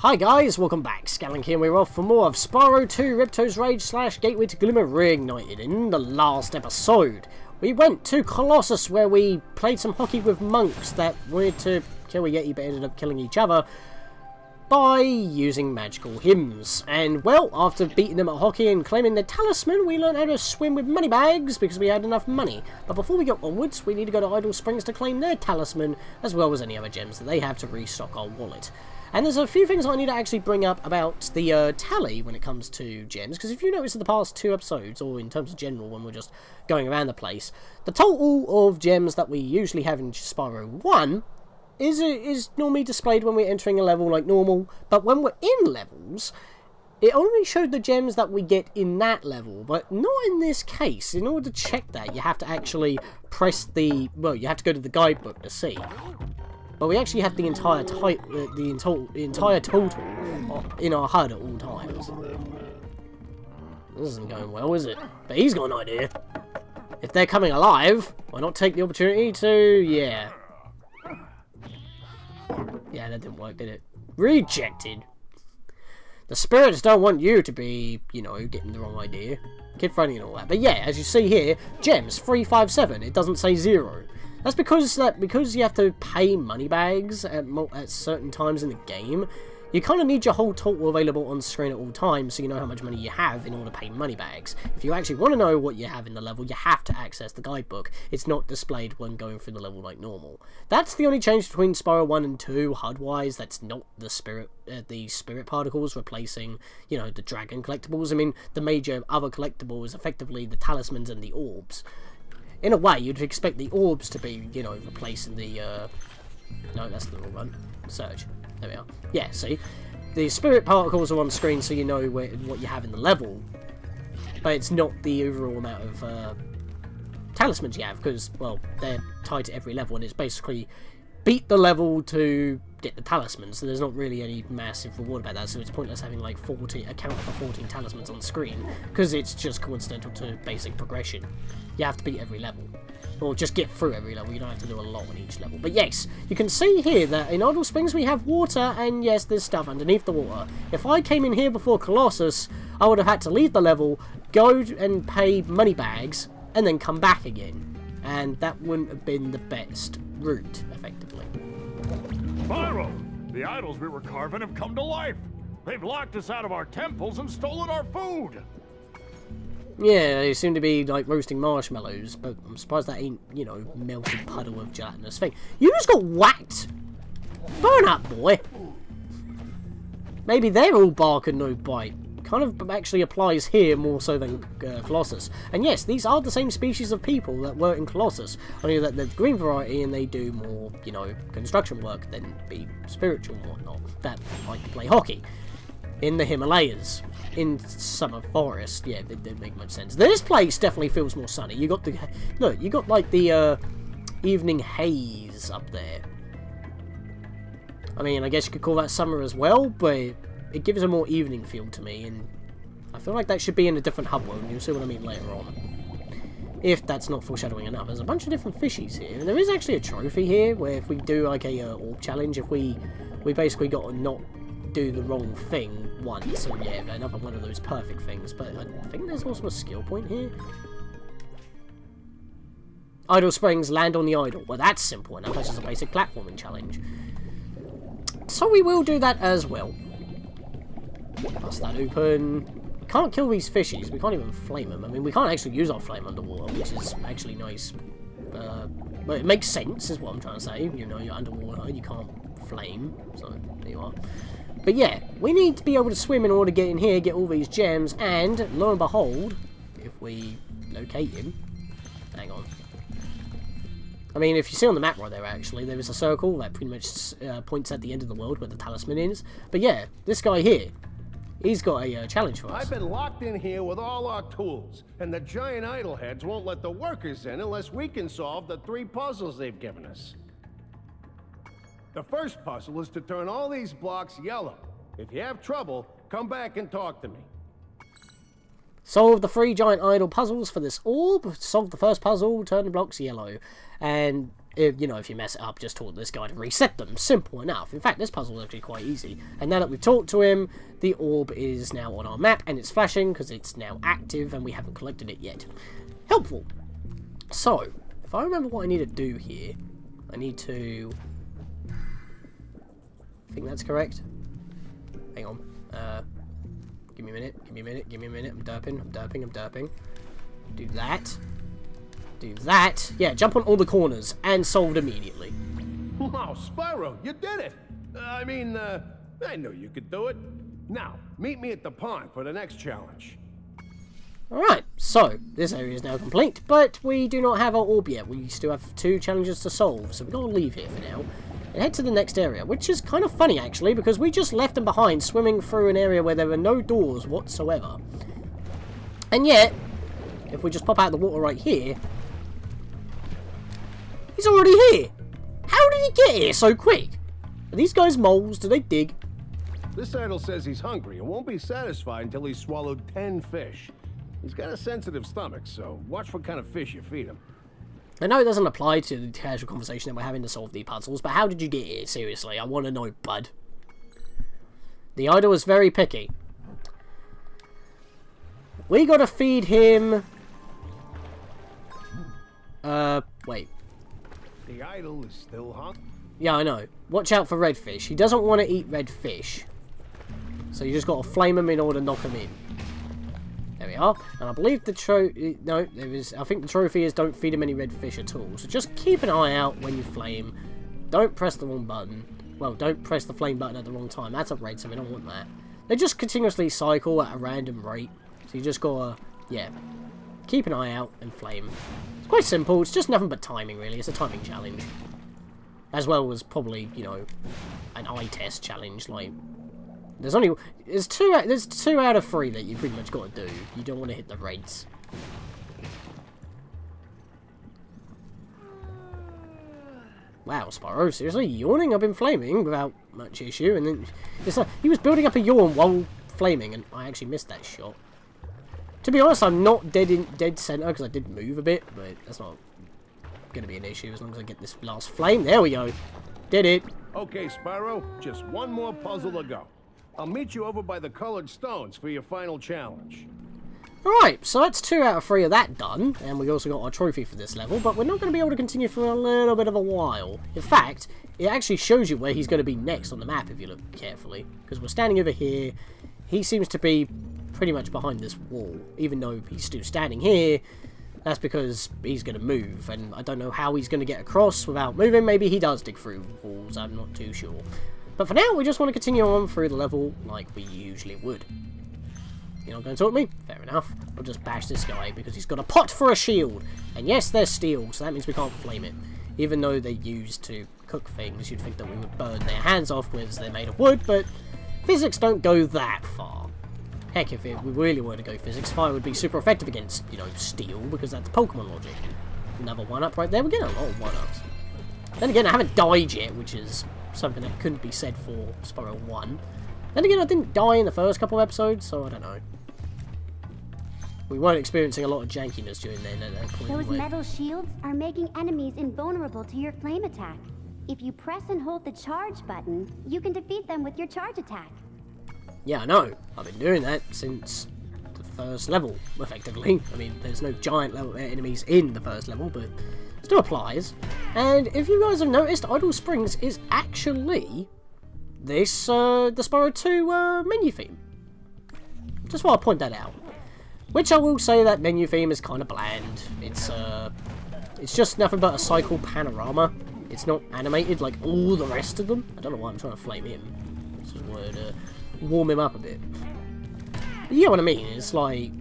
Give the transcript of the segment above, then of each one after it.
Hi guys, welcome back. Scatlink here, and we're off for more of Spyro 2 Ripto's Rage / Gateway to Glimmer Reignited. In the last episode, we went to Colossus where we played some hockey with monks that wanted to kill a Yeti but ended up killing each other by using magical hymns. And well, after beating them at hockey and claiming their talisman, we learned how to swim with money bags because we had enough money. But before we go onwards, we need to go to Idle Springs to claim their talisman as well as any other gems that they have to restock our wallet. And there's a few things I need to actually bring up about the tally when it comes to gems, because if you notice in the past 2 episodes, or in terms of general when we're just going around the place, the total of gems that we usually have in Spyro 1 is normally displayed when we're entering a level like normal, but when we're in levels, it only showed the gems that we get in that level, but not in this case. In order to check that, you have to actually press the, well, you have to go to the guidebook to see. But we actually have the entire entire total in our HUD at all times. This isn't going well, is it? But he's got an idea. If they're coming alive, why not take the opportunity to... Yeah, that didn't work, did it? Rejected. The spirits don't want you to be, you know, getting the wrong idea. Kid friendly and all that. But yeah, as you see here, gems 357. It doesn't say 0. That's because you have to pay money bags at certain times in the game. You kind of need your whole total available on screen at all times so you know how much money you have in order to pay money bags. If you actually want to know what you have in the level, you have to access the guidebook. It's not displayed when going through the level like normal. That's the only change between Spyro 1 and 2 HUD-wise. That's not the spirit particles replacing, you know, the dragon collectibles. I mean, the major other collectible is effectively the talismans and the orbs. In a way, you'd expect the orbs to be, you know, replacing the, no, that's the wrong one. Search. There we are. Yeah, see? The spirit particles are on screen so you know what you have in the level. But it's not the overall amount of, talismans you have, because, well, they're tied to every level, and it's basically beat the level to get the talismans, so there's not really any massive reward about that, so it's pointless having like 40, account for 14 talismans on screen, because it's just coincidental to basic progression. You have to beat every level, or just get through every level. You don't have to do a lot on each level. But yes, you can see here that in Idle Springs we have water, and yes, there's stuff underneath the water. If I came in here before Colossus, I would have had to leave the level, go and pay money bags, and then come back again, and that wouldn't have been the best route, effectively. Spyro! The idols we were carving have come to life! They've locked us out of our temples and stolen our food! Yeah, they seem to be like roasting marshmallows, but I'm surprised that ain't, you know, melted puddle of gelatinous thing. You just got whacked! Burn up, boy! Maybe they're all bark and no bite. Kind of actually applies here more so than Colossus. And yes, these are the same species of people that were in Colossus, only that they're the green variety and they do more, you know, construction work than be spiritual and whatnot, that like to play hockey in the Himalayas, in summer forest. Yeah, it didn't make much sense. This place definitely feels more sunny. You got the, look, you got like the evening haze up there. I mean, I guess you could call that summer as well, but it gives a more evening feel to me, and I feel like that should be in a different hub world, and you'll see what I mean later on. If that's not foreshadowing enough. There's a bunch of different fishies here, and there is actually a trophy here, where if we do like a orb challenge, if we basically got to not do the wrong thing once, so yeah, another one of those perfect things, but I think there's also a skill point here. Idle Springs, land on the idol. Well, that's simple enough, that's just a basic platforming challenge. So we will do that as well. Bust that open. We can't kill these fishies. We can't even flame them. I mean, we can't actually use our flame underwater, which is actually nice. But it makes sense, is what I'm trying to say. You know, you're underwater, you can't flame. So, there you are. But yeah, we need to be able to swim in order to get in here, get all these gems, and lo and behold, if we locate him... Hang on. I mean, if you see on the map right there, actually, there is a circle that pretty much points at the end of the world where the talisman is. But yeah, this guy here, he's got a challenge for us. I've been locked in here with all our tools, and the giant idol heads won't let the workers in unless we can solve the 3 puzzles they've given us. The first puzzle is to turn all these blocks yellow. If you have trouble, come back and talk to me. Solve the 3 giant idol puzzles for this orb. Solve the first puzzle, turn the blocks yellow. And you know, if you mess it up, just taunt this guy to reset them. Simple enough. In fact, this puzzle is actually quite easy. And now that we've talked to him, the orb is now on our map, and it's flashing because it's now active, and we haven't collected it yet. Helpful. So, if I remember what I need to do here, I need to... I think that's correct. Hang on. Give me a minute, give me a minute, give me a minute. I'm derping. Do that. Do that. Yeah, jump on all the corners and solved immediately. Wow, Spyro, you did it! I knew you could do it. Now, meet me at the pond for the next challenge. Alright, so, this area is now complete, but we do not have our orb yet. We still have 2 challenges to solve, so we've got to leave here for now. And head to the next area, which is kind of funny actually, because we just left them behind swimming through an area where there were no doors whatsoever. And yet, if we just pop out of the water right here, he's already here! How did he get here so quick? Are these guys moles? Do they dig? This idol says he's hungry and won't be satisfied until he's swallowed 10 fish. He's got a sensitive stomach, so watch what kind of fish you feed him. I know it doesn't apply to the casual conversation that we're having to solve the puzzles, but how did you get here? Seriously, I want to know, bud. The idol was very picky. We gotta feed him... wait. The idol is still hungry. Yeah, I know. Watch out for red fish. He doesn't want to eat red fish. So you just gotta flame him in order to knock him in. There we are. And I believe the I think the trophy is don't feed him any red fish at all. So just keep an eye out when you flame. Don't press the wrong button. Well, don't press the flame button at the wrong time. That's a red, so we don't want that. They just continuously cycle at a random rate. So you just gotta, yeah, keep an eye out and flame. It's quite simple. It's just nothing but timing, really. It's a timing challenge. As well as probably, you know, an eye test challenge, like... There's two out of 3 that you pretty much got to do. You don't want to hit the reds. Wow, Spyro, seriously, yawning? I've been flaming without much issue, and then it's like he was building up a yawn while flaming, and I actually missed that shot. To be honest, I'm not dead center because I did move a bit, but that's not going to be an issue as long as I get this last flame. There we go. Did it. Okay, Spyro, just one more puzzle to go. I'll meet you over by the colored stones for your final challenge. Alright, so that's 2 out of 3 of that done, and we also got our trophy for this level, but we're not going to be able to continue for a little bit of a while. In fact, it actually shows you where he's going to be next on the map if you look carefully, because we're standing over here. He seems to be pretty much behind this wall, even though he's still standing here. That's because he's going to move, and I don't know how he's going to get across without moving. Maybe he does dig through walls, I'm not too sure. But for now, we just want to continue on through the level like we usually would. You're not going to talk to me? Fair enough. I'll just bash this guy because he's got a pot for a shield. And yes, they're steel, so that means we can't flame it. Even though they're used to cook things, you'd think that we would burn their hands off because they're made of wood, but physics don't go that far. Heck, if we really were to go physics, fire would be super effective against, you know, steel, because that's Pokemon logic. Another 1-up right there. We're getting a lot of 1-ups. Then again, I haven't died yet, which is something that couldn't be said for Spyro 1. Then again, I didn't die in the first couple of episodes, so I don't know. We weren't experiencing a lot of jankiness during then at that point. Those anyway. metal shields are making enemies invulnerable to your flame attack. If you press and hold the charge button, you can defeat them with your charge attack. Yeah, I know. I've been doing that since the first level, effectively. I mean, there's no giant level enemies in the first level, but it still applies. And if you guys have noticed, Idle Springs is actually this, the Spyro 2 menu theme. Just want to point that out. Which I will say that menu theme is kind of bland. It's just nothing but a cycle panorama. It's not animated like all the rest of them. I don't know why I'm trying to flame him. This is word warm him up a bit. But you know what I mean? It's like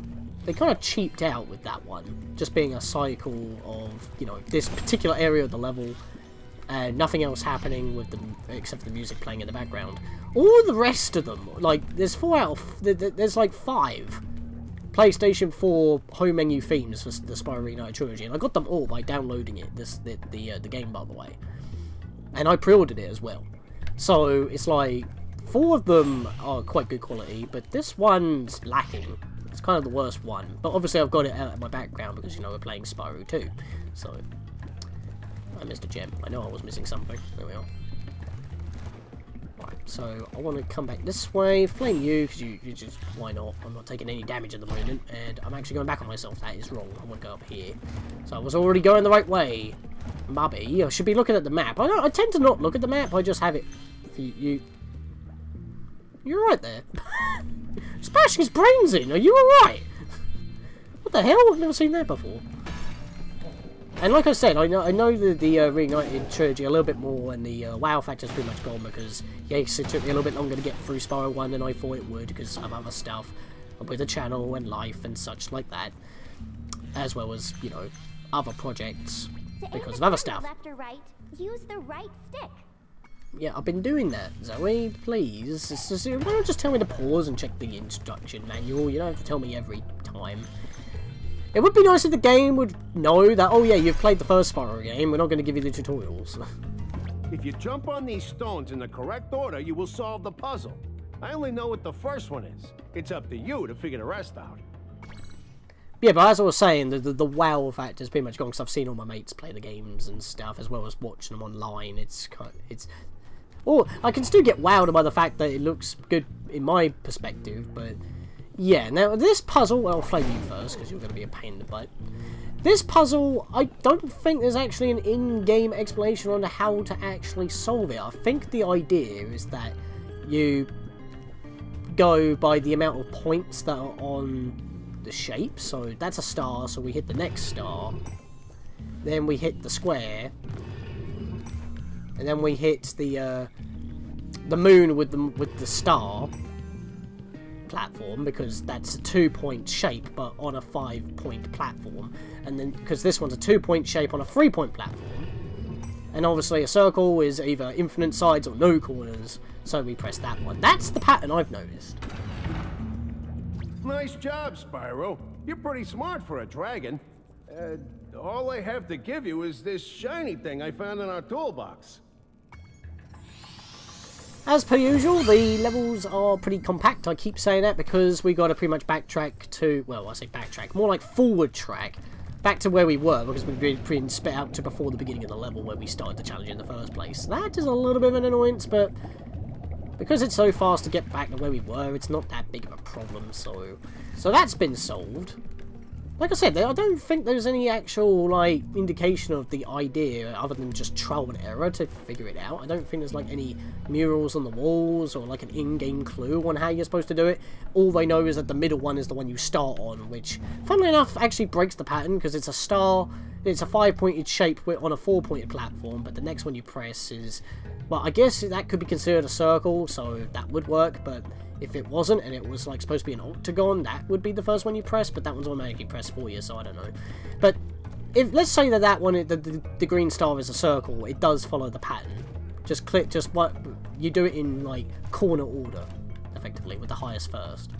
they kind of cheaped out with that one, just being a cycle of, you know, this particular area of the level and nothing else happening with them except for the music playing in the background. All the rest of them, like there's there's like 5 PlayStation 4 home menu themes for the Spyro Reignited trilogy, and I got them all by downloading it. The game, by the way, and I pre-ordered it as well. So it's like 4 of them are quite good quality, but this one's lacking. It's kind of the worst one, but obviously I've got it out of my background because, you know, we're playing Spyro 2. So I missed a gem. I know I was missing something. There we are. Right, so I want to come back this way. Flame you, because you just... Why not? I'm not taking any damage at the moment, and I'm actually going back on myself. That is wrong. I want to go up here. So I was already going the right way. Maybe. I should be looking at the map. I tend to not look at the map. I just have it for you. You're right there. Smashing his brains in. Are you alright? What the hell? I've never seen that before. And like I said, I know the Reignited trilogy a little bit more, and the WoW factor's pretty much gone because, yes, it took me a little bit longer to get through Spyro 1 than I thought it would because of other stuff with the channel and life and such like that, as well as, you know, other projects because of other stuff. Left or right, use the right stick. Yeah, I've been doing that, Zoe, please. Why don't just tell me to pause and check the instruction manual? You don't have to tell me every time. It would be nice if the game would know that, oh yeah, you've played the first Spyro game, we're not going to give you the tutorials. If you jump on these stones in the correct order, you will solve the puzzle. I only know what the first one is. It's up to you to figure the rest out. Yeah, but as I was saying, the WoW factor's pretty much gone because I've seen all my mates play the games and stuff, as well as watching them online. Oh, I can still get wowed by the fact that it looks good in my perspective, but... Yeah, now this puzzle, well, I'll flame you first, because you're going to be a pain in the butt. This puzzle, I don't think there's actually an in-game explanation on how to actually solve it. I think the idea is that you go by the amount of points that are on the shape. So that's a star, so we hit the next star. Then we hit the square. And then we hit the moon with the star platform, because that's a 2-point shape but on a 5-point platform, and then because this one's a 2-point shape on a 3-point platform, and obviously a circle is either infinite sides or no corners, so we press that one. That's the pattern I've noticed. Nice job, Spyro. You're pretty smart for a dragon. All I have to give you is this shiny thing I found in our toolbox. As per usual, the levels are pretty compact. I keep saying that because we got to pretty much backtrack to, well, I say backtrack, more like forward track, back to where we were, because we've been spit out to before the beginning of the level where we started the challenge in the first place. That is a little bit of an annoyance, but because it's so fast to get back to where we were, it's not that big of a problem, so that's been solved. Like I said, I don't think there's any actual, like, indication of the idea other than just trial and error to figure it out. I don't think there's, like, any murals on the walls or, like, an in-game clue on how you're supposed to do it. All they know is that the middle one is the one you start on, which, funnily enough, actually breaks the pattern, because it's a star, it's a 5-pointed shape on a 4-pointed platform, but the next one you press is, well, I guess that could be considered a circle, so that would work, but if it wasn't, and it was like supposed to be an octagon, that would be the first one you press, but that one's automatically pressed for you, so I don't know. But if let's say that one, the green star is a circle, it does follow the pattern. Just click, just what you do it in like corner order, effectively, with the highest first.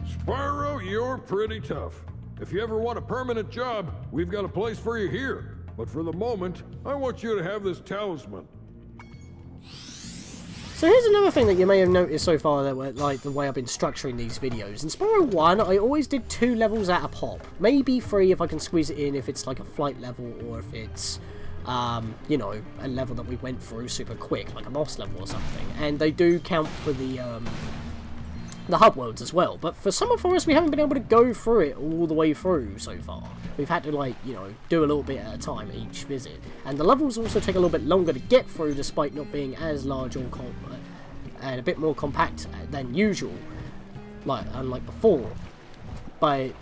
Spyro, you're pretty tough. If you ever want a permanent job, we've got a place for you here. But for the moment, I want you to have this talisman. So here's another thing that you may have noticed so far, that like the way I've been structuring these videos. In Spyro 1, I always did 2 levels at a pop. Maybe 3 if I can squeeze it in, if it's like a flight level, or if it's, you know, a level that we went through super quick, like a boss level or something. And they do count for the hub worlds as well. But for Summer Forest, we haven't been able to go through it all the way through so far. We've had to, like, you know, do a little bit at a time each visit. And the levels also take a little bit longer to get through, despite not being as large or and a bit more compact than usual, unlike before. But,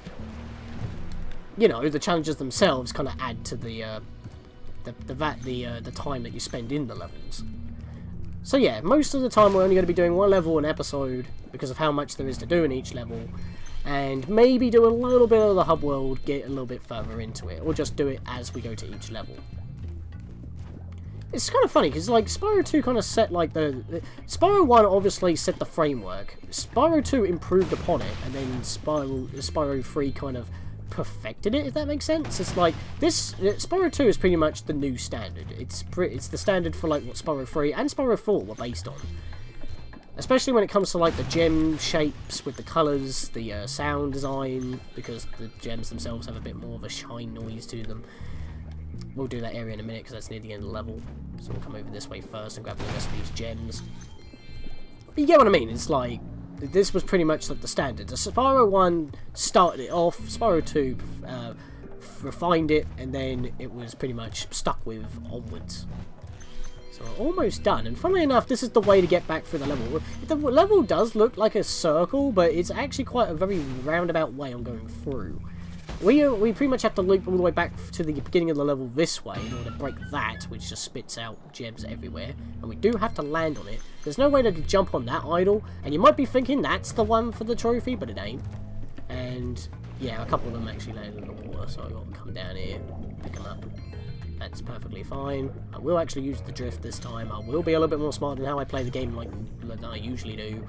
you know, the challenges themselves kind of add to the time that you spend in the levels. So yeah, most of the time we're only going to be doing 1 level an episode because of how much there is to do in each level, and maybe do a little bit of the hub world, get a little bit further into it, or just do it as we go to each level. It's kind of funny, because like Spyro 2 kind of set like Spyro 1 obviously set the framework, Spyro 2 improved upon it, and then Spyro 3 kind of perfected it, if that makes sense. It's like this Spyro 2 is pretty much the new standard. It's the standard for like what Spyro 3 and Spyro 4 were based on, especially when it comes to like the gem shapes with the colours, the sound design, because the gems themselves have a bit more of a shine noise to them. we'll do that area in a minute because that's near the end of the level. So we'll come over this way first and grab the rest of these gems. But you get what I mean, it's like, this was pretty much like the standard. The Spyro 1 started it off, Spyro 2 refined it, and then it was pretty much stuck with onwards. So we're almost done, and funnily enough, this is the way to get back through the level. The level does look like a circle, but it's actually quite a very roundabout way I'm going through. We pretty much have to loop all the way back to the beginning of the level this way in order to break that, which just spits out gems everywhere. And we do have to land on it. There's no way to jump on that idol, and you might be thinking that's the one for the trophy, but it ain't. And yeah, a couple of them actually landed in the water, so I've got to come down here, pick them up. That's perfectly fine. I will actually use the drift this time. I will be a little bit more smart in how I play the game like I usually do.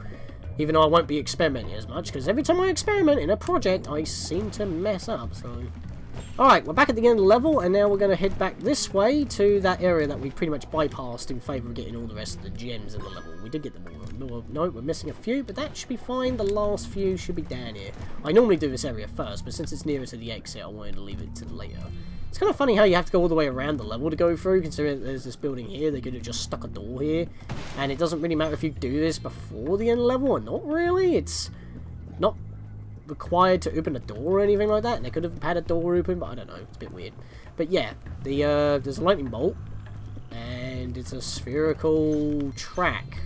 Even though I won't be experimenting as much, because every time I experiment in a project, I seem to mess up, so... Alright, we're back at the end of the level, and now we're going to head back this way to that area that we pretty much bypassed in favour of getting all the rest of the gems in the level. We did get them all. No, we're missing a few, but that should be fine. The last few should be down here. I normally do this area first, but since it's nearer to the exit, I wanted to leave it to later. It's kind of funny how you have to go all the way around the level to go through, considering there's this building here. They could have just stuck a door here, and it doesn't really matter if you do this before the end of the level or not, really. It's not required to open a door or anything like that, and they could have had a door open, but I don't know. It's a bit weird. But yeah, there's a lightning bolt, and it's a spherical track.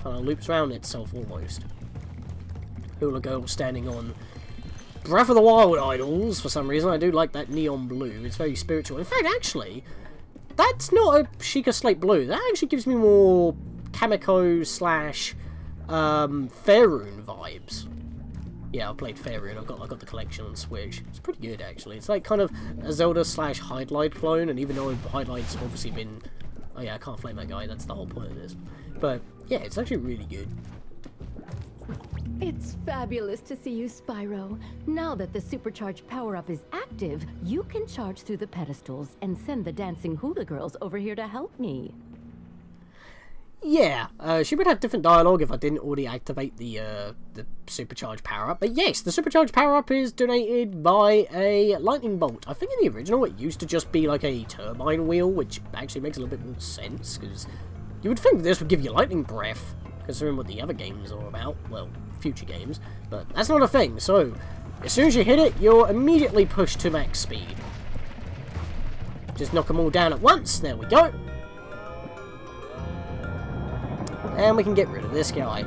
Kind of loops around itself almost. Hula girl standing on Breath of the Wild idols, for some reason. I do like that neon blue. It's very spiritual. In fact, actually, that's not a Sheikah Slate blue. That actually gives me more Kamiko slash Faerun vibes. Yeah, I played Faerun. I got the collection on Switch. It's pretty good, actually. It's like kind of a Zelda slash Hydlide clone, and even though Hydlide's obviously been... Oh yeah, I can't flame that guy. That's the whole point of this. But yeah, it's actually really good. It's fabulous to see you, Spyro. Now that the supercharged power-up is active, you can charge through the pedestals and send the dancing hula girls over here to help me. Yeah, she would have different dialogue if I didn't already activate the supercharged power-up. But yes, the supercharged power-up is donated by a lightning bolt. I think in the original it used to just be like a turbine wheel, which actually makes a little bit more sense, because you would think this would give you lightning breath, considering what the other games are about. Well, future games. But that's not a thing, so as soon as you hit it, you're immediately pushed to max speed. Just knock them all down at once. There we go. And we can get rid of this guy.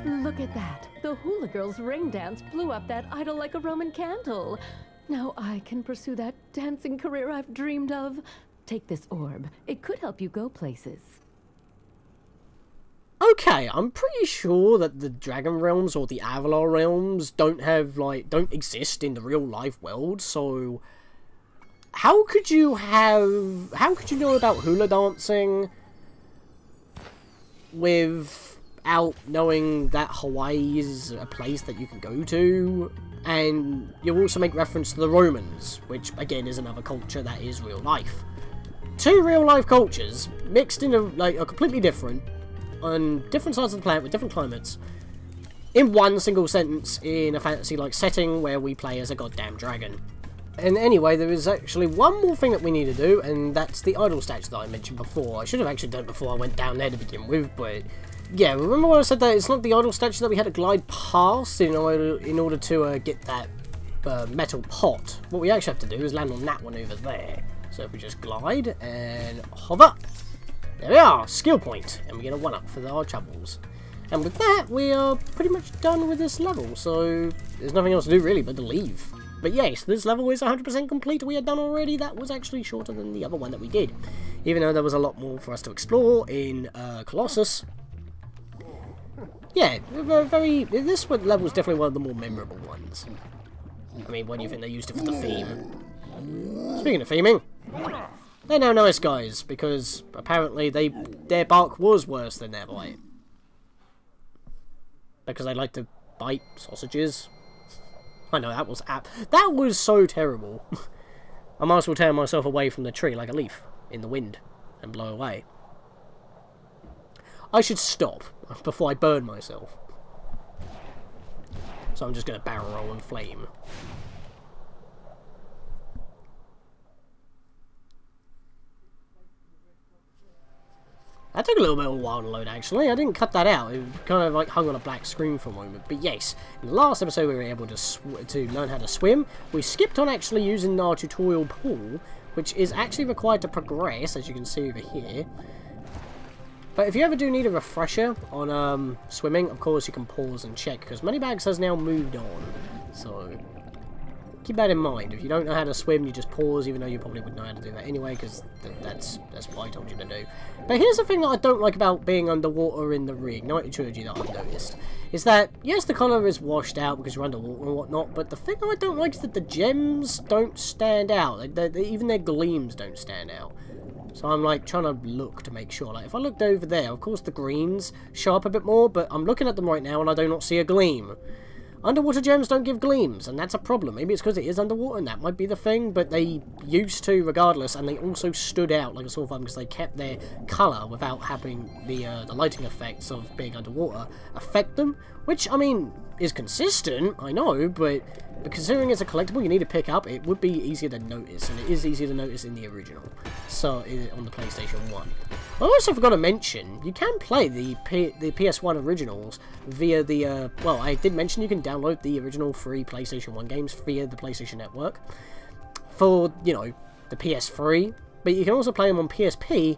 Look at that. The hula girls' ring dance blew up that idol like a Roman candle. Now I can pursue that dancing career I've dreamed of. Take this orb. It could help you go places. Okay, I'm pretty sure that the Dragon Realms or the Avalar Realms don't exist in the real life world, so how could you know about hula dancing without knowing that Hawaii is a place that you can go to? And you also make reference to the Romans, which again is another culture that is real life. Two real life cultures mixed into like a completely different, on different sides of the planet with different climates, in one single sentence in a fantasy-like setting where we play as a goddamn dragon. And anyway, there is actually one more thing that we need to do, and that's the idol statue that I mentioned before. I should have actually done it before I went down there to begin with, but yeah, remember when I said that it's not the idol statue that we had to glide past in order to get that metal pot? What we actually have to do is land on that one over there. So if we just glide and hover, there we are, skill point, and we get a 1-up for our troubles. And with that, we are pretty much done with this level, so there's nothing else to do really but to leave. But yes, this level is 100% complete. We are done already. That was actually shorter than the other one that we did, even though there was a lot more for us to explore in Colossus. Yeah, this level is definitely one of the more memorable ones. I mean, why do you think they used it for the theme? Speaking of theming, they're now nice guys, because apparently their bark was worse than their bite. Because they like to bite sausages. I know, that was so terrible. I might as well tear myself away from the tree like a leaf in the wind and blow away. I should stop before I burn myself. So I'm just going to barrel roll and flame. That took a little bit of a while to load, actually. I didn't cut that out. It kind of like hung on a black screen for a moment. But yes, in the last episode we were able to learn how to swim. We skipped on actually using our tutorial pool, which is actually required to progress, as you can see over here. But if you ever do need a refresher on swimming, of course you can pause and check, because Moneybags has now moved on. So keep that in mind. If you don't know how to swim, you just pause, even though you probably would know how to do that anyway, because that's what I told you to do. But here's the thing that I don't like about being underwater in the Reignited trilogy that I've noticed, is that, yes, the colour is washed out because you're underwater and whatnot, but the thing I don't like is that the gems don't stand out. Even their gleams don't stand out. So I'm like trying to look to make sure. Like if I looked over there, of course the greens show up a bit more, but I'm looking at them right now and I do not see a gleam. Underwater gems don't give gleams, and that's a problem. Maybe it's because it is underwater, and that might be the thing, but they used to regardless, and they also stood out like a sore thumb because they kept their colour without having the lighting effects of being underwater affect them, which, I mean, is consistent, I know, but considering it's a collectible you need to pick up, it would be easier to notice, and it is easier to notice in the original, so on the PlayStation 1. I also forgot to mention, you can play the PS1 originals via the, well, I did mention you can download the original free PlayStation 1 games via the PlayStation Network for, you know, the PS3, but you can also play them on PSP,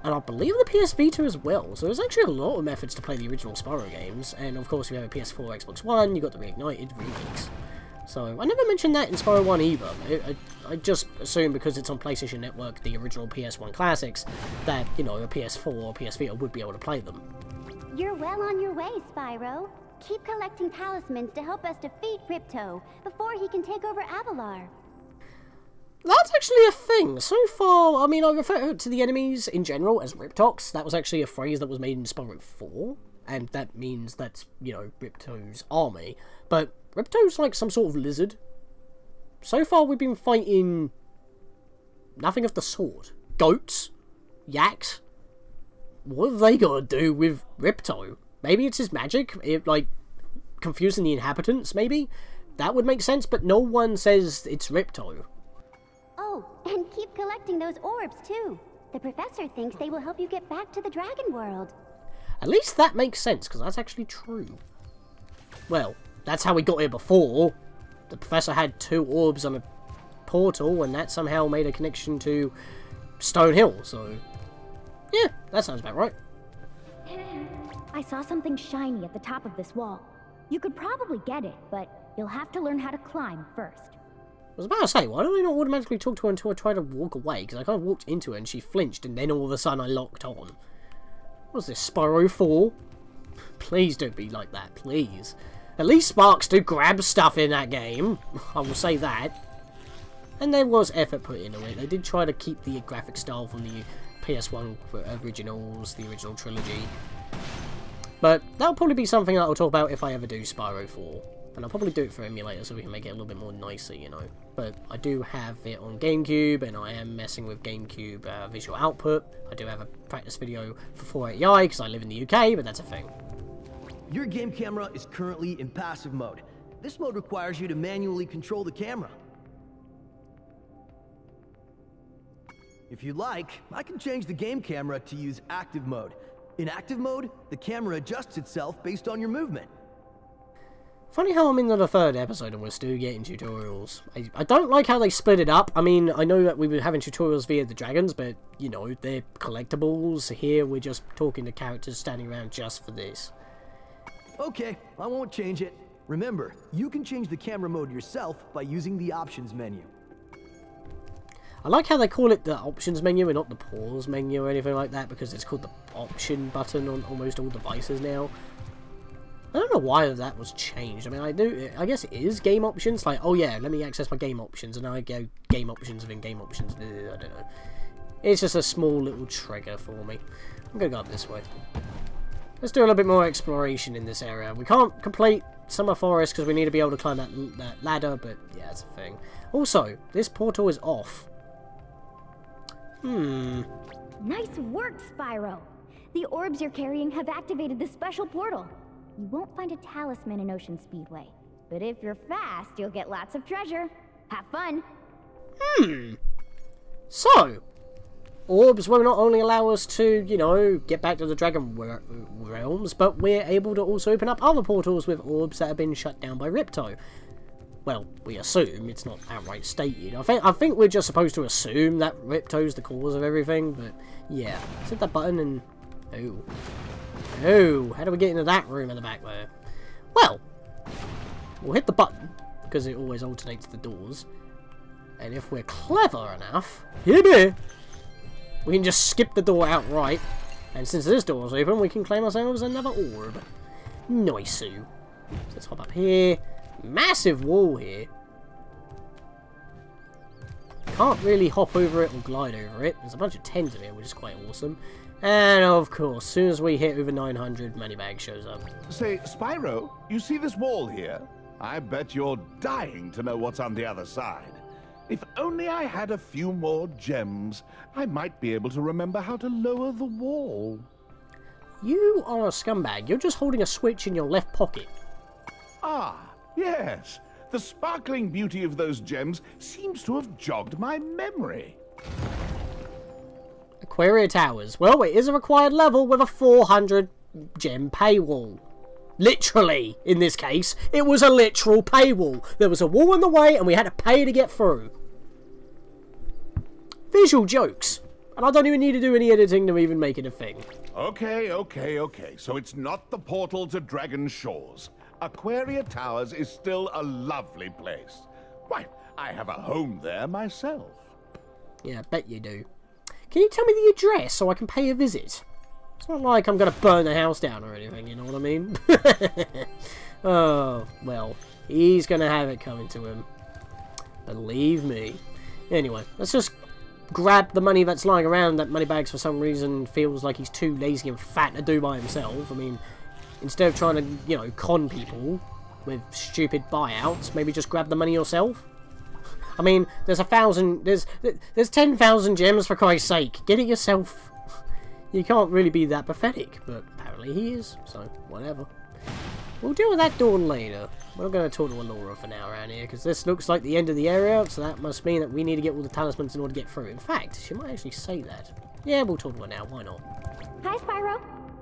and I believe the PS Vita as well, so there's actually a lot of methods to play the original Spyro games, and of course if you have a PS4 Xbox One, you've got the Reignited remakes. So, I never mentioned that in Spyro 1 either. I just assume because it's on PlayStation Network, the original PS1 classics, that, you know, a PS4 or PS Vita would be able to play them. You're well on your way, Spyro. Keep collecting talismans to help us defeat Ripto before he can take over Avalar. That's actually a thing. So far, I mean, I refer to the enemies in general as Riptox. That was actually a phrase that was made in Spyro 4, and that means that's, you know, Ripto's army. But Ripto's like some sort of lizard. So far we've been fighting nothing of the sort. Goats? Yaks? What have they got to do with Ripto? Maybe it's his magic? Like, confusing the inhabitants, maybe? That would make sense, but no one says it's Ripto. Oh, and keep collecting those orbs, too. The professor thinks they will help you get back to the dragon world. At least that makes sense, because that's actually true. Well, that's how we got here before. The professor had 2 orbs on a portal, and that somehow made a connection to Stone Hill, so yeah, that sounds about right. I saw something shiny at the top of this wall. You could probably get it, but you'll have to learn how to climb first. I was about to say, why don't I not automatically talk to her until I try to walk away? Because I kind of walked into her and she flinched, and then all of a sudden I locked on. What's this, Spyro 4? Please don't be like that, please. At least Sparks do grab stuff in that game. I will say that. And there was effort put into it. They did try to keep the graphic style from the PS1 originals, the original trilogy. But that'll probably be something that I'll talk about if I ever do Spyro 4. And I'll probably do it for emulator so we can make it a little bit more nicer, you know. But I do have it on GameCube, and I am messing with GameCube visual output. I do have a practice video for 480i because I live in the UK, but that's a thing. Your game camera is currently in passive mode. This mode requires you to manually control the camera. If you'd like, I can change the game camera to use active mode. In active mode, the camera adjusts itself based on your movement. Funny how I'm in the 3rd episode and we're still getting tutorials. I don't like how they split it up. I mean, I know that we were having tutorials via the dragons, but, you know, they're collectibles. Here, we're just talking to characters standing around just for this. Okay, I won't change it. Remember, you can change the camera mode yourself by using the options menu. I like how they call it the options menu and not the pause menu or anything like that, because it's called the option button on almost all devices now. I don't know why that was changed. I mean, I guess it is game options. Like, oh yeah, let me access my game options, and I go game options within game options. I don't know. It's just a small little trigger for me. I'm gonna go up this way. Let's do a little bit more exploration in this area. We can't complete Summer Forest because we need to be able to climb that ladder, but yeah, that's a thing. Also, this portal is off. Nice work, Spyro. The orbs you're carrying have activated the special portal. You won't find a talisman in Ocean Speedway, but if you're fast, you'll get lots of treasure. Have fun. So, orbs will not only allow us to, you know, get back to the Dragon Realms, but we're able to also open up other portals with orbs that have been shut down by Ripto. Well, we assume. It's not outright stated. I think we're just supposed to assume that Ripto's the cause of everything, but yeah. Let's hit that button and... Oh. Oh, how do we get into that room in the back there? Well, we'll hit the button, because it always alternates the doors. And if we're clever enough... Here we can just skip the door outright. And since this door's open, we can claim ourselves another orb. Nice. So let's hop up here. Massive wall here. Can't really hop over it or glide over it. There's a bunch of 10s in here, which is quite awesome. And of course, as soon as we hit over 900, Moneybag shows up. Say, Spyro, you see this wall here? I bet you're dying to know what's on the other side. If only I had a few more gems, I might be able to remember how to lower the wall. You are a scumbag. You're just holding a switch in your left pocket. Ah, yes. The sparkling beauty of those gems seems to have jogged my memory. Aquaria Towers. Well, it is a required level with a 400 gem paywall. Literally, in this case, it was a literal paywall. There was a wall in the way and we had to pay to get through. Visual jokes. And I don't even need to do any editing to even make it a thing. Okay. So it's not the portal to Dragon Shores. Aquaria Towers is still a lovely place. Why, I have a home there myself. Yeah, I bet you do. Can you tell me the address so I can pay a visit? It's not like I'm going to burn the house down or anything, you know what I mean? Oh, well, he's going to have it coming to him. Believe me. Anyway, let's just grab the money that's lying around that Moneybags for some reason feels like he's too lazy and fat to do by himself. I mean, instead of trying to, you know, con people with stupid buyouts, maybe just grab the money yourself. I mean, there's 10,000 gems for Christ's sake. Get it yourself. You can't really be that pathetic, but apparently he is, so whatever. We'll deal with that door later. We're not going to talk to Alora for now around here, because this looks like the end of the area, so that must mean that we need to get all the talismans in order to get through. In fact, she might actually say that. Yeah, we'll talk to her now, why not? Hi, Spyro.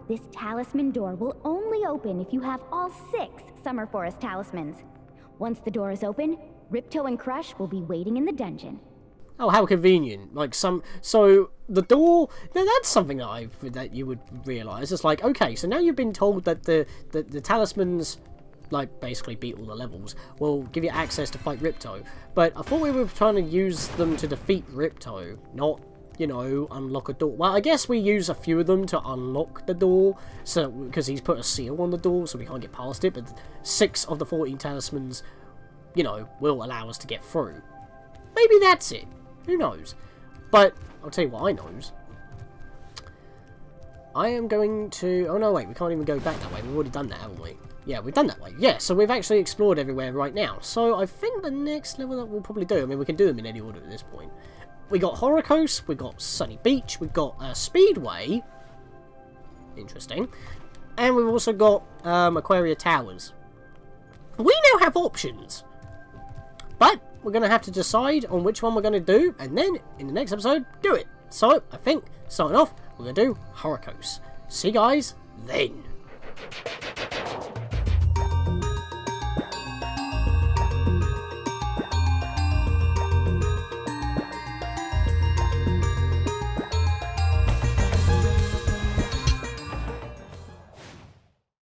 This talisman door will only open if you have all 6 Summer Forest talismans. Once the door is open, Ripto and Crush will be waiting in the dungeon. Oh, how convenient. Like, so the door, now that's something that you would realise. It's like, okay, so now you've been told that the talismans, like, basically beat all the levels, will give you access to fight Ripto. But I thought we were trying to use them to defeat Ripto, not, you know, unlock a door. Well, I guess we use a few of them to unlock the door, so because he's put a seal on the door, so we can't get past it, but 6 of the 14 talismans, you know, will allow us to get through. Maybe that's it. Who knows? But I'll tell you what I knows. I am going to... Oh, no, wait. We can't even go back that way. We've already done that, haven't we? Yeah, we've done that way. Yeah, so we've actually explored everywhere right now. So I think the next level that we'll probably do... I mean, we can do them in any order at this point. We got Horror Coast. We got Sunny Beach. We got Speedway. Interesting. And we've also got Aquaria Towers. We now have options. But we're going to have to decide on which one we're going to do, and then, in the next episode, do it. So, I think, starting off, we're going to do Horror Coast. See you guys then.